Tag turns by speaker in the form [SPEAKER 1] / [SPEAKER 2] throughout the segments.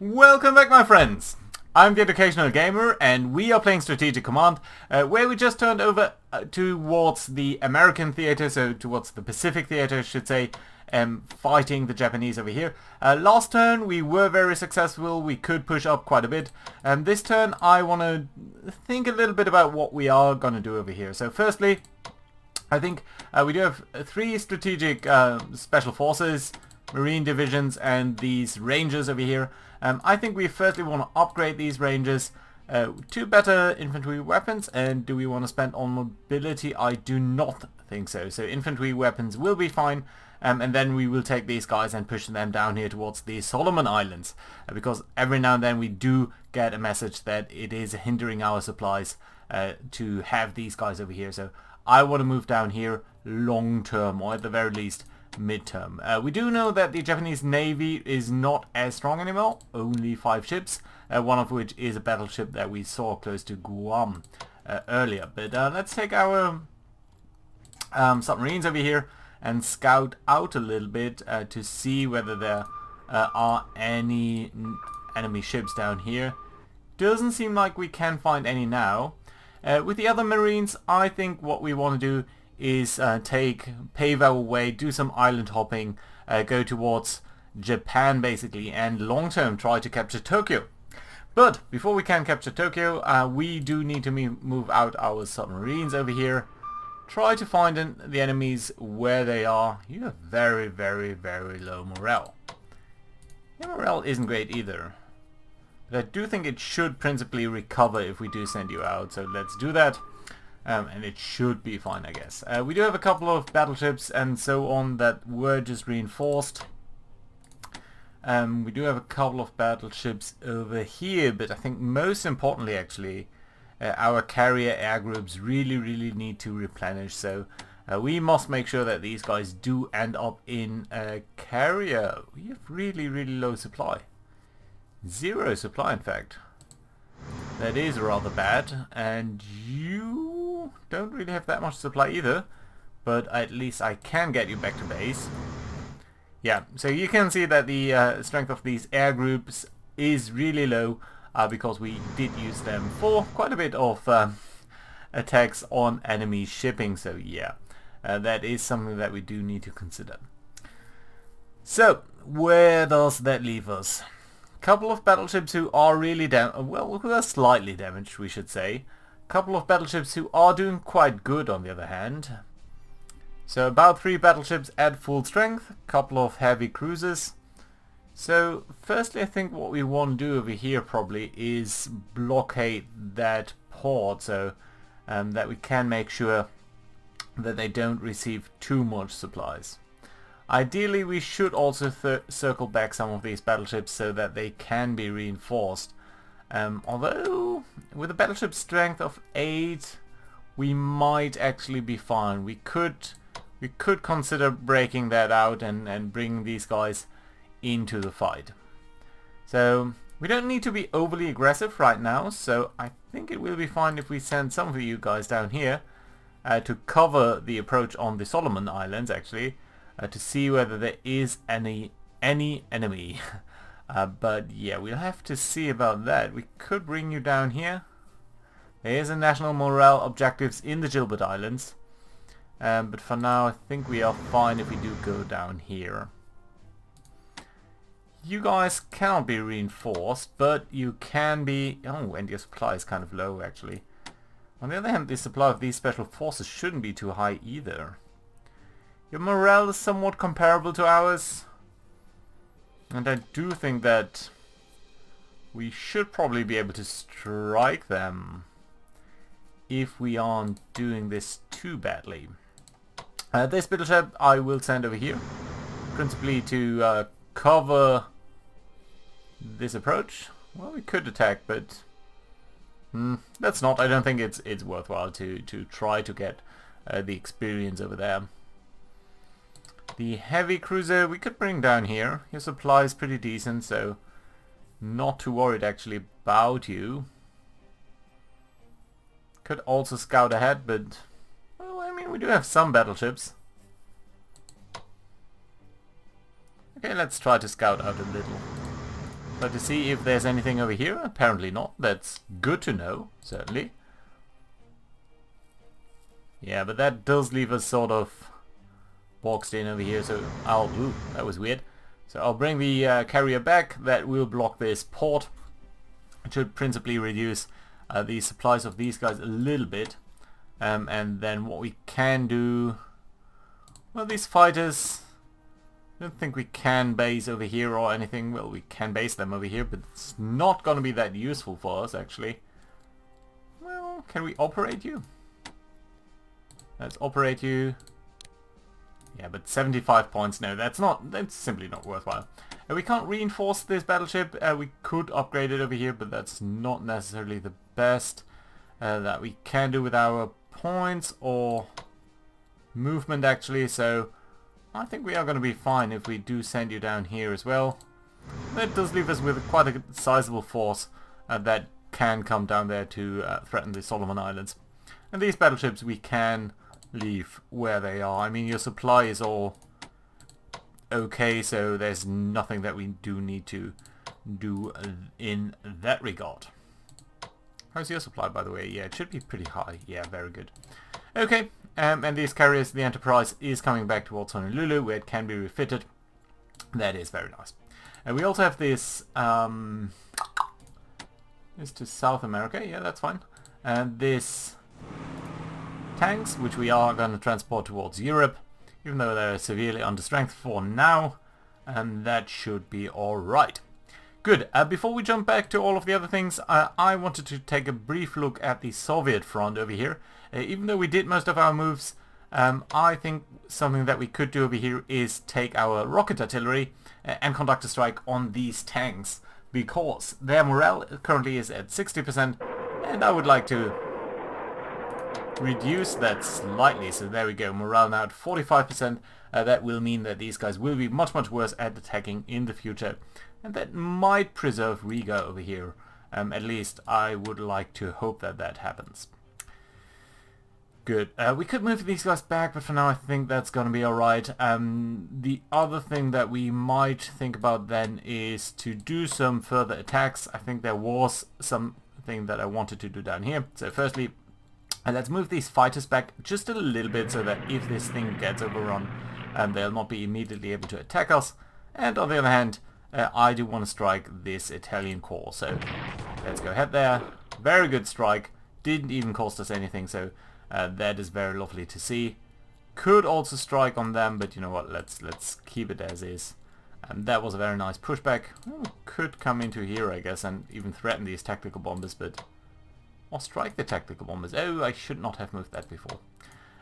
[SPEAKER 1] Welcome back, my friends! I'm the Educational Gamer, and we are playing Strategic Command, where we just turned over towards the American theater, so towards the Pacific theater, I should say, fighting the Japanese over here. Last turn we were very successful, we could push up quite a bit. This turn I want to think a little bit about what we are going to do over here. So firstly, I think we do have 3 strategic special forces, marine divisions, and these rangers over here. I think we firstly want to upgrade these rangers to better infantry weapons. And do we want to spend on mobility? I do not think so. So infantry weapons will be fine, and then we will take these guys and push them down here towards the Solomon Islands, because every now and then we do get a message that it is hindering our supplies to have these guys over here. So I want to move down here long term, or at the very least mid-term. We do know that the Japanese Navy is not as strong anymore, only 5 ships, one of which is a battleship that we saw close to Guam earlier. But let's take our submarines over here and scout out a little bit to see whether there are any enemy ships down here. Doesn't seem like we can find any now. With the other marines, I think what we want to do is pave our way, do some island hopping, go towards Japan basically, and long term try to capture Tokyo. But before we can capture Tokyo, we do need to move out our submarines over here, try to find the enemies where they are. You have very, very, very low morale. Your morale isn't great either, but I do think it should principally recover if we do send you out, so let's do that. And it should be fine, I guess. We do have a couple of battleships and so on that were just reinforced. We do have a couple of battleships over here, but I think most importantly actually, our carrier air groups really need to replenish. So we must make sure that these guys do end up in a carrier. We have really low supply. 0 supply, in fact. That is rather bad, and you don't really have that much supply either, but at least I can get you back to base. Yeah, so you can see that the strength of these air groups is really low, because we did use them for quite a bit of attacks on enemy shipping, so yeah, that is something that we do need to consider. So, where does that leave us? Couple of battleships who are really who are slightly damaged, we should say. Couple of battleships who are doing quite good, on the other hand. So about 3 battleships at full strength, couple of heavy cruisers. So firstly, I think what we want to do over here probably is blockade that port, so that we can make sure that they don't receive too much supplies. Ideally, we should also circle back some of these battleships so that they can be reinforced. Although, with a battleship strength of 8, we might actually be fine. We could consider breaking that out and bringing these guys into the fight. So, we don't need to be overly aggressive right now, so I think it will be fine if we send some of you guys down here to cover the approach on the Solomon Islands, actually. To see whether there is any enemy. But yeah, we'll have to see about that. We could bring you down here. There is a national morale objectives in the Gilbert Islands. But for now, I think we are fine if we do go down here. You guys cannot be reinforced, but you can be... Oh, and your supply is kind of low, actually. On the other hand, the supply of these special forces shouldn't be too high either. Your morale is somewhat comparable to ours, and I do think that we should probably be able to strike them if we aren't doing this too badly. This battleship I will send over here, principally to cover this approach. Well, we could attack, but let's not. I don't think it's worthwhile to try to get the experience over there. The heavy cruiser we could bring down here. Your supply is pretty decent, so not too worried actually about you. Could also scout ahead, but well, I mean, we do have some battleships. Okay, let's try to scout out a little. But to see if there's anything over here, apparently not. That's good to know, certainly. Yeah, but that does leave us sort of boxed in over here, so I'll... Ooh, that was weird. So I'll bring the carrier back. That will block this port. It should principally reduce the supplies of these guys a little bit. And then what we can do... Well, these fighters... I don't think we can base over here or anything. Well, we can base them over here, but it's not going to be that useful for us, actually. Well, can we operate you? Let's operate you. Yeah, but 75 points, no, that's simply not worthwhile. We can't reinforce this battleship. We could upgrade it over here, but that's not necessarily the best that we can do with our points or movement, actually, so I think we are going to be fine if we do send you down here as well. That does leave us with quite a sizable force that can come down there to threaten the Solomon Islands. And these battleships we can leave where they are. I mean, your supply is all okay, so there's nothing that we do need to do in that regard. How's your supply, by the way? Yeah, it should be pretty high. Yeah, very good. Okay, and these carriers, the Enterprise is coming back towards Honolulu, where it can be refitted. That is very nice. And we also have this, this to South America. Yeah, that's fine. And this tanks, which we are going to transport towards Europe, even though they're severely under strength for now, and that should be alright. Good. Before we jump back to all of the other things, I wanted to take a brief look at the Soviet front over here. Even though we did most of our moves, I think something that we could do over here is take our rocket artillery and conduct a strike on these tanks, because their morale currently is at 60%, and I would like to reduce that slightly. So there we go, morale now at 45%. That will mean that these guys will be much worse at attacking in the future, and that might preserve Riga over here. At least I would like to hope that that happens. Good. We could move these guys back, but for now I think that's going to be alright. The other thing that we might think about then is to do some further attacks. I think there was something that I wanted to do down here. So firstly, let's move these fighters back just a little bit so that if this thing gets overrun, they'll not be immediately able to attack us. And on the other hand, I do want to strike this Italian core. So let's go ahead there. Very good strike. Didn't even cost us anything, so that is very lovely to see. Could also strike on them, but you know what, let's keep it as is. And that was a very nice pushback. Ooh, could come into here, I guess, and even threaten these tactical bombers, but... Or strike the tactical bombers. Oh, I should not have moved that before.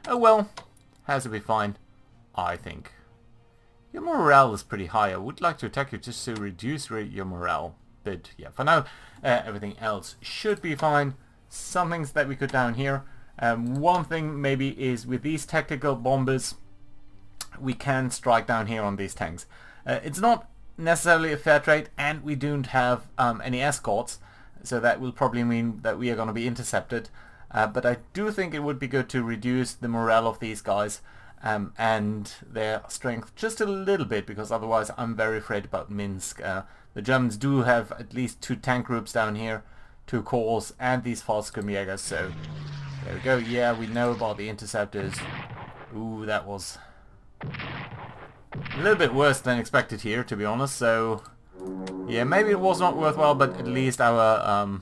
[SPEAKER 1] Oh well, has to be fine, I think. Your morale is pretty high. I would like to attack you just to reduce your morale. But yeah, for now, everything else should be fine. Some things that we could down here. One thing maybe is with these tactical bombers, we can strike down here on these tanks. It's not necessarily a fair trade, and we don't have any escorts, so that will probably mean that we are going to be intercepted. But I do think it would be good to reduce the morale of these guys and their strength just a little bit, because otherwise I'm very afraid about Minsk. The Germans do have at least 2 tank groups down here, 2 cores, and these Fallschirmjägers, so there we go. Yeah, we know about the interceptors. Ooh, that was a little bit worse than expected here, to be honest, so yeah, maybe it was not worthwhile, but at least our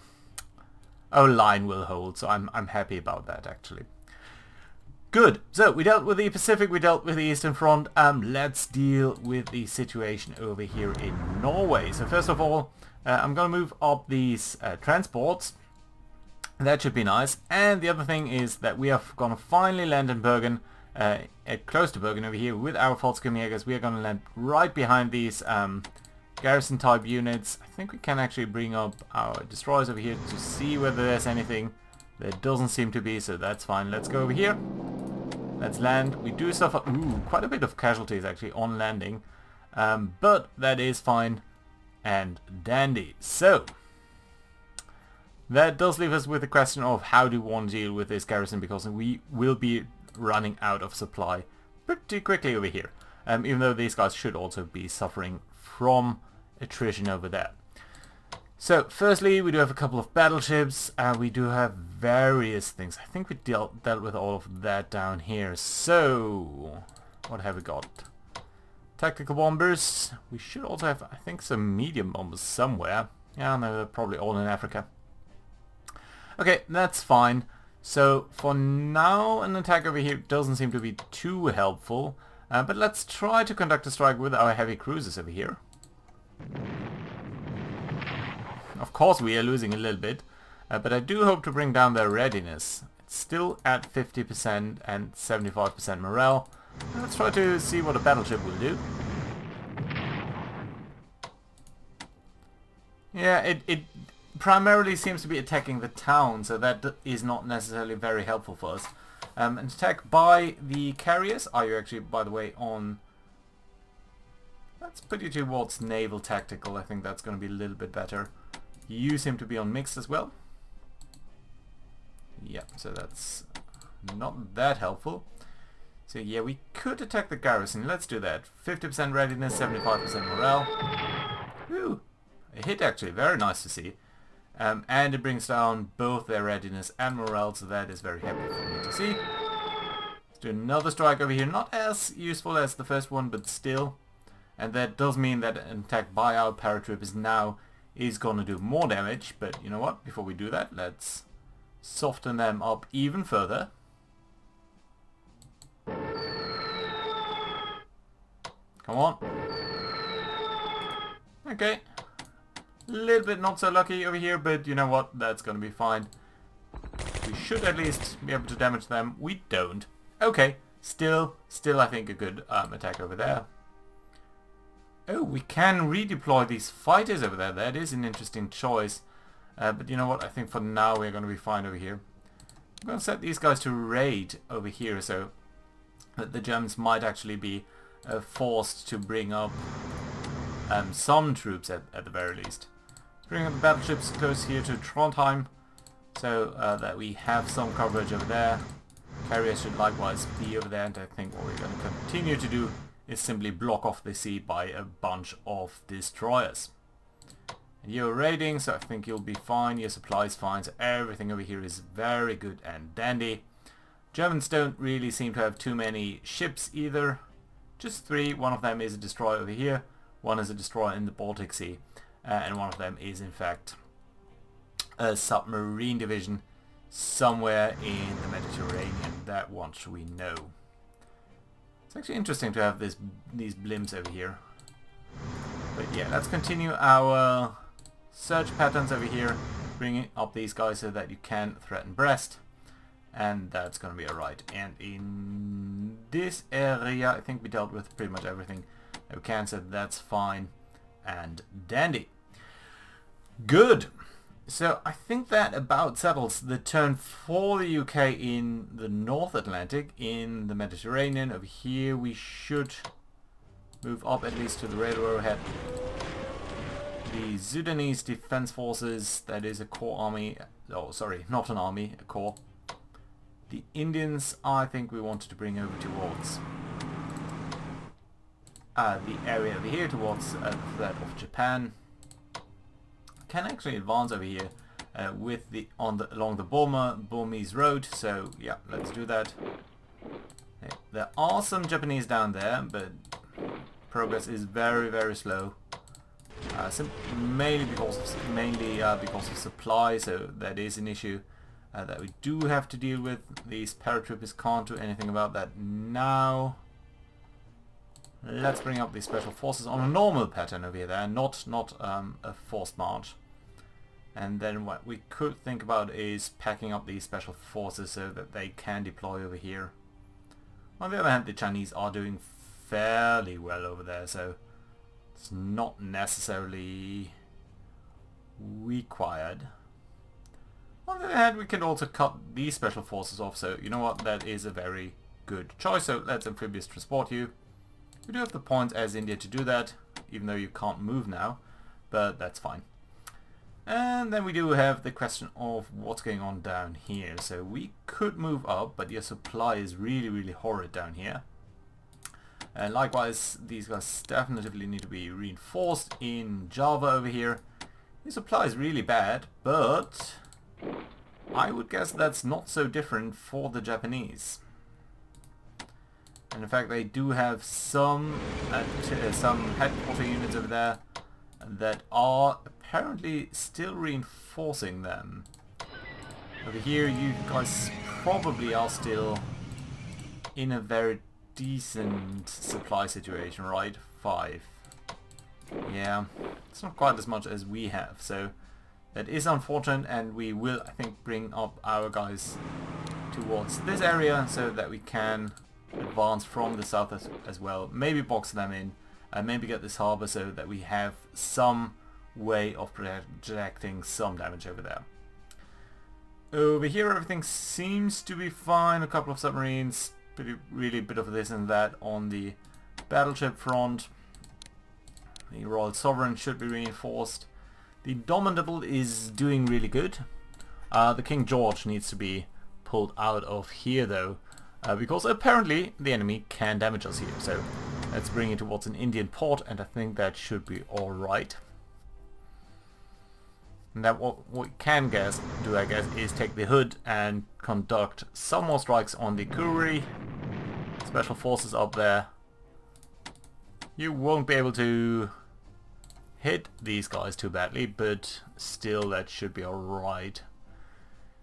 [SPEAKER 1] line will hold, so I'm happy about that, actually. Good. So we dealt with the Pacific, we dealt with the Eastern Front. Let's deal with the situation over here in Norway. So first of all, I'm going to move up these transports. That should be nice. And the other thing is that we are going to finally land in Bergen, close to Bergen over here with our Fallschirmjägers. We are going to land right behind these garrison type units. I think we can actually bring up our destroyers over here to see whether there's anything. There doesn't seem to be, so that's fine. Let's go over here. Let's land. We do suffer quite a bit of casualties actually on landing, but that is fine and dandy. So that does leave us with the question of how do we want to deal with this garrison, because we will be running out of supply pretty quickly over here, even though these guys should also be suffering from attrition over there. So, firstly, we do have a couple of battleships, and we do have various things. I think we dealt with all of that down here. So, what have we got? Tactical bombers. We should also have, I think, some medium bombers somewhere. Yeah, no, they're probably all in Africa. Okay, that's fine. So, for now, an attack over here doesn't seem to be too helpful. But let's try to conduct a strike with our heavy cruisers over here. Of course we are losing a little bit, but I do hope to bring down their readiness. It's still at 50% and 75% morale. Let's try to see what a battleship will do. Yeah, it primarily seems to be attacking the town, so that is not necessarily very helpful for us. An attack by the carriers. Are you actually, by the way, on... Let's put you towards naval tactical. I think that's going to be a little bit better. You seem to be on mixed as well. Yeah, so that's not that helpful. So yeah, we could attack the garrison. Let's do that. 50% readiness, 75% morale. Woo! A hit actually, very nice to see. And it brings down both their readiness and morale, so that is very happy for me to see. Let's do another strike over here. Not as useful as the first one, but still. And that does mean that an attack by our paratroopers now is going to do more damage. But you know what? Before we do that, let's soften them up even further. Come on. Okay. A little bit not so lucky over here, but you know what? That's going to be fine. We should at least be able to damage them. We don't. Okay. Still I think a good attack over there. Oh, we can redeploy these fighters over there. That is an interesting choice. But you know what? I think for now we're going to be fine over here. I'm going to set these guys to raid over here, so that the Germans might actually be forced to bring up some troops at the very least. Let's bring up the battleships close here to Trondheim, so that we have some coverage over there. Carriers should likewise be over there, and I think what we're going to continue to do is simply block off the sea by a bunch of destroyers. And you're raiding, so I think you'll be fine. Your supply is fine, so everything over here is very good and dandy. Germans don't really seem to have too many ships either. Just 3. One of them is a destroyer over here. One is a destroyer in the Baltic Sea. And one of them is in fact a submarine division somewhere in the Mediterranean. That much we know. It's actually interesting to have these blimps over here. But yeah, let's continue our search patterns over here. Bringing up these guys so that you can threaten Brest. And that's going to be alright. And in this area, I think we dealt with pretty much everything that we can, so that's fine and dandy. Good! So I think that about settles the turn for the UK in the North Atlantic. In the Mediterranean, over here we should move up at least to the railroad head. The Sudanese Defense Forces, that is a corps army. Oh, sorry, not an army, a corps. The Indians, I think we wanted to bring over towards the area over here, towards the threat of Japan. Can actually advance over here with along the Burmese road. So yeah, let's do that. There are some Japanese down there, but progress is very slow. Mainly because of supply, so that is an issue that we do have to deal with. These paratroopers can't do anything about that now. Let's bring up these special forces on a normal pattern over here, there, not a forced march. And then what we could think about is packing up these special forces so that they can deploy over here. On the other hand, the Chinese are doing fairly well over there, so it's not necessarily required. On the other hand, we can also cut these special forces off, so you know what, that is a very good choice. So let's amphibious transport you. We do have the points as India to do that, even though you can't move now, but that's fine. And then we do have the question of what's going on down here. So we could move up, but your supply is really horrid down here. And likewise, these guys definitely need to be reinforced in Java over here. The supply is really bad, but I would guess that's not so different for the Japanese. And in fact, they do have some headquarter units over there that are apparently still reinforcing them. Over here, you guys probably are still in a very decent supply situation, right? 5. Yeah, it's not quite as much as we have, so that is unfortunate, and we will, I think, bring up our guys towards this area so that we can advance from the south as well. Maybe box them in, and maybe get this harbor so that we have some way of projecting some damage over there. Over here everything seems to be fine. A couple of submarines, really a bit of this and that on the battleship front. The Royal Sovereign should be reinforced. The Indomitable is doing really good. The King George needs to be pulled out of here though, because apparently the enemy can damage us here. So let's bring it towards an Indian port, and I think that should be alright. And that what we can do, I guess, is take the Hood and conduct some more strikes on the Kuri. Special forces up there. You won't be able to hit these guys too badly, but still that should be alright.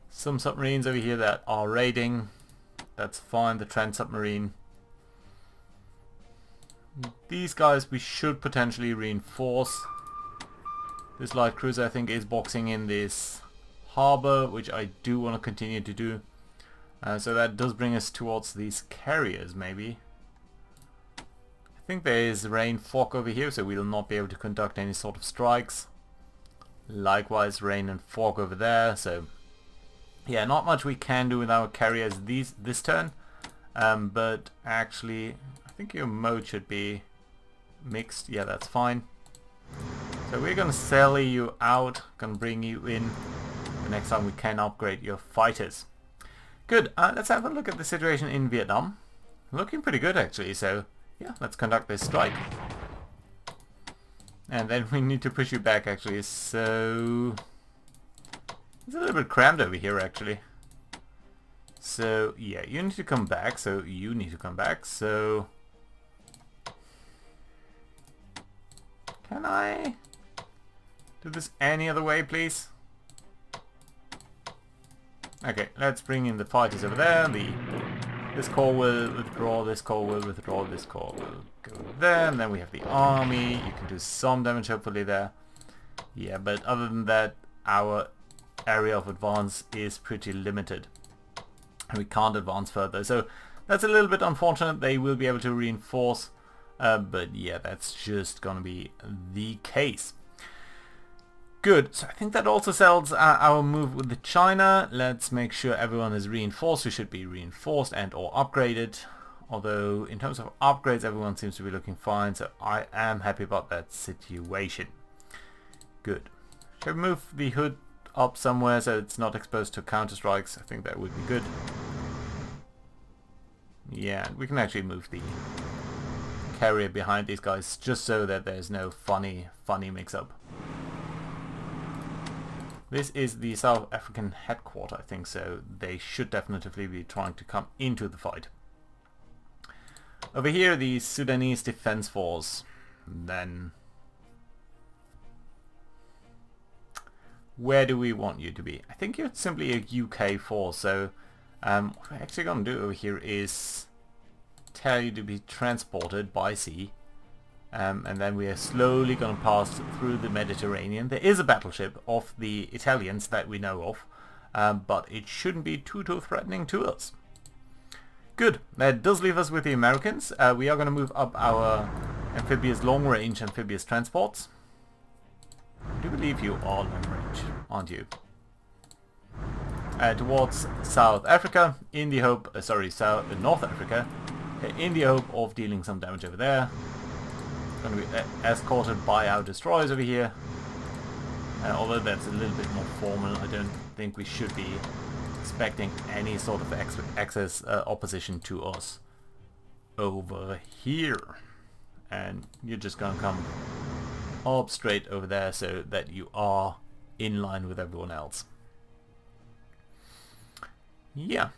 [SPEAKER 1] Some submarines over here that are raiding. That's fine, the Trent submarine. These guys we should potentially reinforce. This light cruiser, I think, is boxing in this harbor, which I do want to continue to do. So that does bring us towards these carriers, maybe. I think there is rain fog over here, so we'll not be able to conduct any sort of strikes. Likewise, rain and fog over there, so yeah, not much we can do with our carriers this turn. But actually, I think your mode should be mixed. Yeah, that's fine. So we're gonna sell you out, gonna bring you in. The next time we can upgrade your fighters. Good, let's have a look at the situation in Vietnam. Looking pretty good actually, so yeah, let's conduct this strike. And then we need to push you back actually, so it's a little bit crammed over here actually. So yeah, you need to come back, so you need to come back, so can I do this any other way, please? Okay, let's bring in the fighters over there. This corps will withdraw, this corps will withdraw, this corps will go there, and then we have the army. You can do some damage hopefully there. Yeah, but other than that, our area of advance is pretty limited. And we can't advance further. So that's a little bit unfortunate. They will be able to reinforce. But yeah, that's just gonna be the case. Good, so I think that also sells our move with the China. Let's make sure everyone is reinforced who should be reinforced and or upgraded. Although in terms of upgrades everyone seems to be looking fine, so I am happy about that situation. Good. Shall we move the Hood up somewhere so it's not exposed to counter strikes? I think that would be good. Yeah, we can actually move the carrier behind these guys just so that there's no funny mix-up. This is the South African headquarter, I think, so they should definitely be trying to come into the fight. Over here, the Sudanese Defense Force. Then where do we want you to be? I think you're simply a UK force, so what we're actually going to do over here is tell you to be transported by sea. And then we are slowly going to pass through the Mediterranean. There is a battleship of the Italians that we know of, but it shouldn't be too threatening to us. Good, that does leave us with the Americans. We are going to move up our amphibious long-range amphibious transports. I do believe you are long-range, aren't you? Towards South Africa, in the hope, North Africa, in the hope of dealing some damage over there. Going to be escorted by our destroyers over here. Although that's a little bit more formal, I don't think we should be expecting any sort of excess opposition to us over here. And you're just going to come up straight over there so that you are in line with everyone else. Yeah,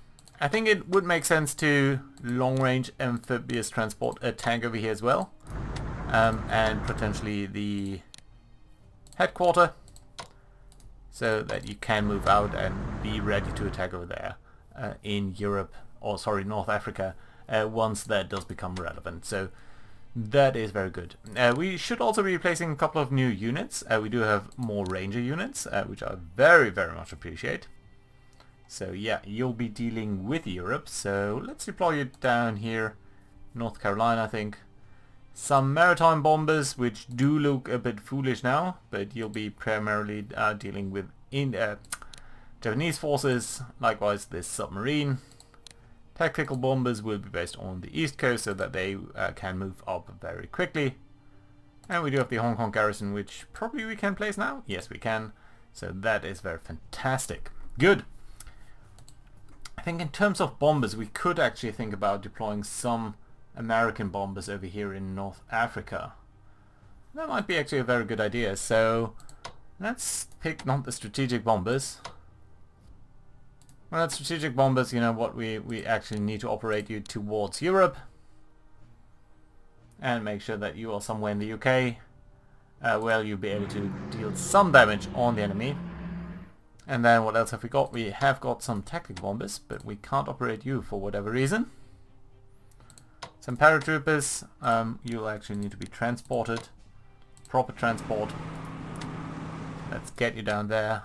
[SPEAKER 1] I think it would make sense to long-range amphibious transport a tank over here as well, and potentially the headquarter, so that you can move out and be ready to attack over there in Europe, or sorry, North Africa, once that does become relevant. So that is very good. We should also be replacing a couple of new units. We do have more ranger units, which I very, very much appreciate. So yeah, you'll be dealing with Europe. So let's deploy you down here, North Carolina, I think. Some maritime bombers, which do look a bit foolish now, but you'll be primarily dealing with Japanese forces. Likewise, this submarine. Tactical bombers will be based on the east coast so that they can move up very quickly. And we do have the Hong Kong garrison, which probably we can place now. Yes, we can. So that is very fantastic. Good. I think in terms of bombers, we could actually think about deploying some American bombers over here in North Africa. That might be actually a very good idea. So let's pick not the strategic bombers. Well, that's strategic bombers, you know what, we actually need to operate you towards Europe. And make sure that you are somewhere in the UK, where you'll be able to deal some damage on the enemy. And then what else have we got? We have got some tactical bombers, but we can't operate you for whatever reason. Some paratroopers, you'll actually need to be transported. Proper transport. Let's get you down there.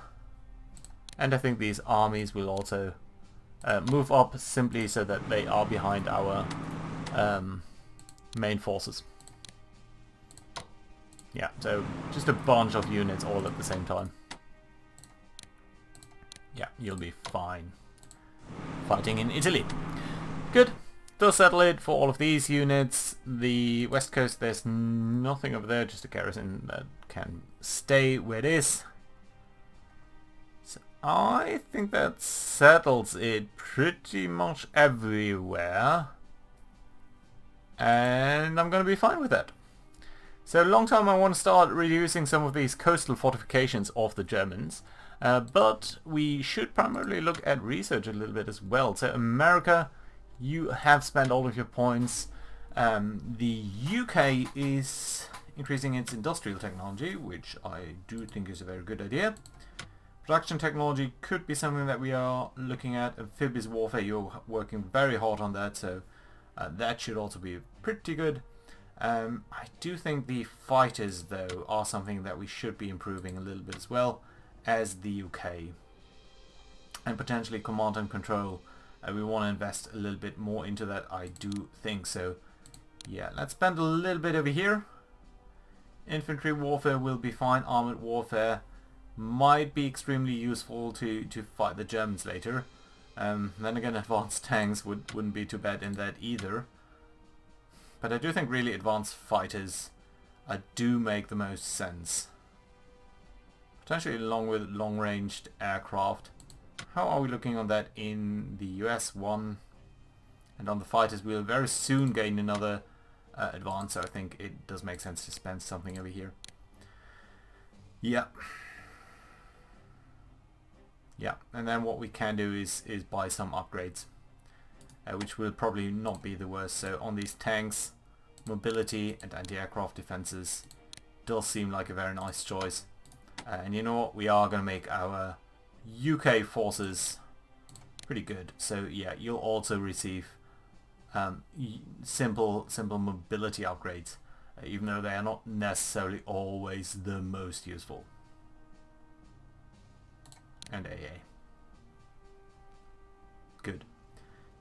[SPEAKER 1] And I think these armies will also move up simply so that they are behind our main forces. Yeah, so just a bunch of units all at the same time. Yeah, you'll be fine fighting in Italy. Good. Does settle it for all of these units. The west coast, there's nothing over there, just a garrison that can stay where it is. So I think that settles it pretty much everywhere. And I'm going to be fine with that. So long term I want to start reducing some of these coastal fortifications of the Germans. But we should primarily look at research a little bit as well. So America, you have spent all of your points. The UK is increasing its industrial technology, which I do think is a very good idea. Production technology could be something that we are looking at. Amphibious warfare, you're working very hard on that, so that should also be pretty good. I do think the fighters, though, are something that we should be improving a little bit as well as the UK. And potentially command and control. We want to invest a little bit more into that, I do think so. Yeah, let's spend a little bit over here. Infantry warfare will be fine. Armored warfare might be extremely useful to fight the Germans later. Then again, advanced tanks wouldn't be too bad in that either. But I do think really advanced fighters do make the most sense. Potentially along with long-ranged aircraft. How are we looking on that in the US? 1. And on the fighters we'll very soon gain another advance, so I think it does make sense to spend something over here. Yeah. Yeah, and then what we can do is buy some upgrades. Which will probably not be the worst. So on these tanks, mobility and anti-aircraft defenses does seem like a very nice choice. And you know what, we are going to make our UK forces pretty good. So yeah, you'll also receive simple mobility upgrades, even though they are not necessarily always the most useful. And AA. Good.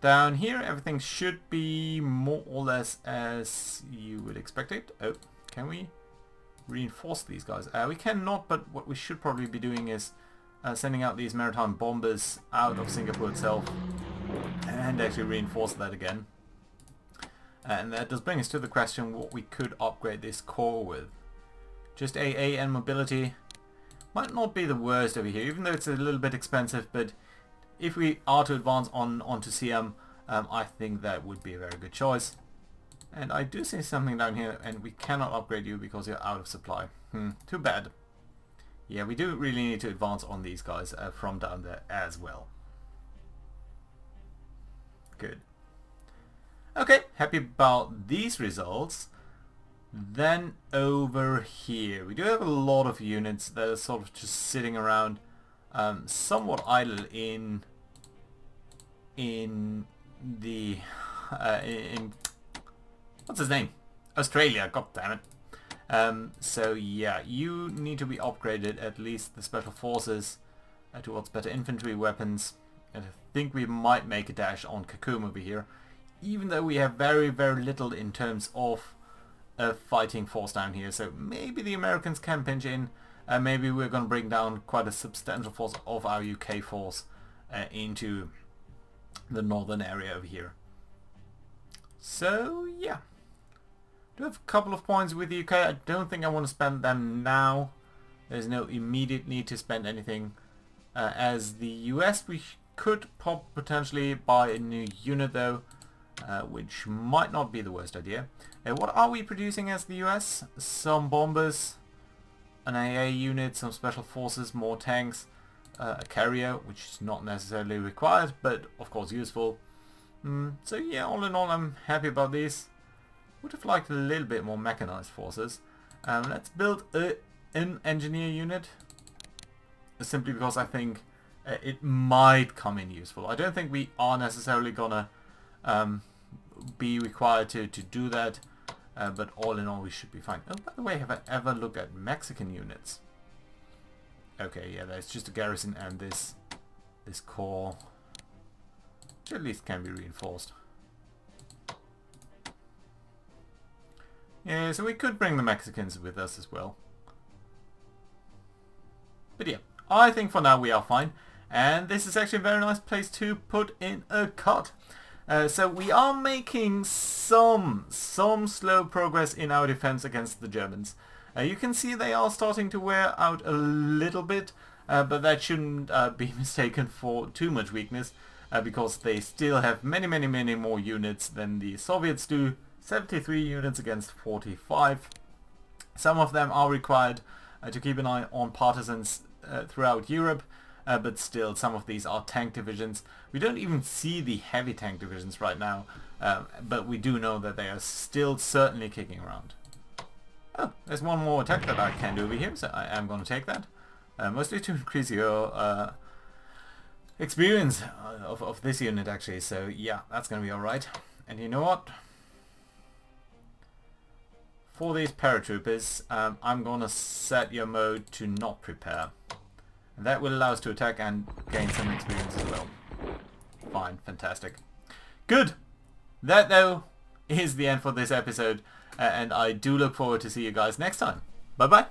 [SPEAKER 1] Down here everything should be more or less as you would expect it. Oh, can we reinforce these guys? We cannot, but what we should probably be doing is sending out these maritime bombers out of Singapore itself and actually reinforce that again. And that does bring us to the question what we could upgrade this core with. Just AA and mobility might not be the worst over here, even though it's a little bit expensive, but if we are to advance onto CM, I think that would be a very good choice. And I do see something down here, and we cannot upgrade you because you're out of supply. Too bad. Yeah, we do really need to advance on these guys from down there as well. Good. Okay, happy about these results. Then over here, we do have a lot of units that are sort of just sitting around, somewhat idle in the in what's his name? Australia. God damn it. So yeah, you need to be upgraded, at least the special forces, towards better infantry weapons. And I think we might make a dash on Khartoum over here, even though we have very, very little in terms of a fighting force down here. So maybe the Americans can pinch in. Maybe we're going to bring down quite a substantial force of our UK force into the northern area over here. So yeah, do have a couple of points with the UK. I don't think I want to spend them now. There's no immediate need to spend anything. As the US, we could potentially buy a new unit though, which might not be the worst idea. What are we producing as the US? Some bombers, an AA unit, some special forces, more tanks, a carrier, which is not necessarily required, but of course useful. So yeah, all in all, I'm happy about these. Would have liked a little bit more mechanized forces. Let's build an engineer unit, simply because I think it might come in useful. I don't think we are necessarily gonna be required to do that, but all in all we should be fine. Oh, by the way, have I ever looked at Mexican units? Okay, yeah, there's just a garrison and this core, which at least can be reinforced. Yeah, so we could bring the Mexicans with us as well. But yeah, I think for now we are fine. And this is actually a very nice place to put in a cut. So we are making some slow progress in our defense against the Germans. You can see they are starting to wear out a little bit, but that shouldn't be mistaken for too much weakness, because they still have many more units than the Soviets do. 73 units against 45. Some of them are required to keep an eye on partisans throughout Europe, but still some of these are tank divisions. We don't even see the heavy tank divisions right now, but we do know that they are still certainly kicking around. Oh, there's one more attack that I can do over here, so I am going to take that. Mostly to increase your experience of this unit actually, so yeah, that's going to be alright. And you know what? For these paratroopers, I'm going to set your mode to not prepare. And that will allow us to attack and gain some experience as well. Fine, fantastic. Good! That though is the end for this episode, and I do look forward to see you guys next time. Bye bye!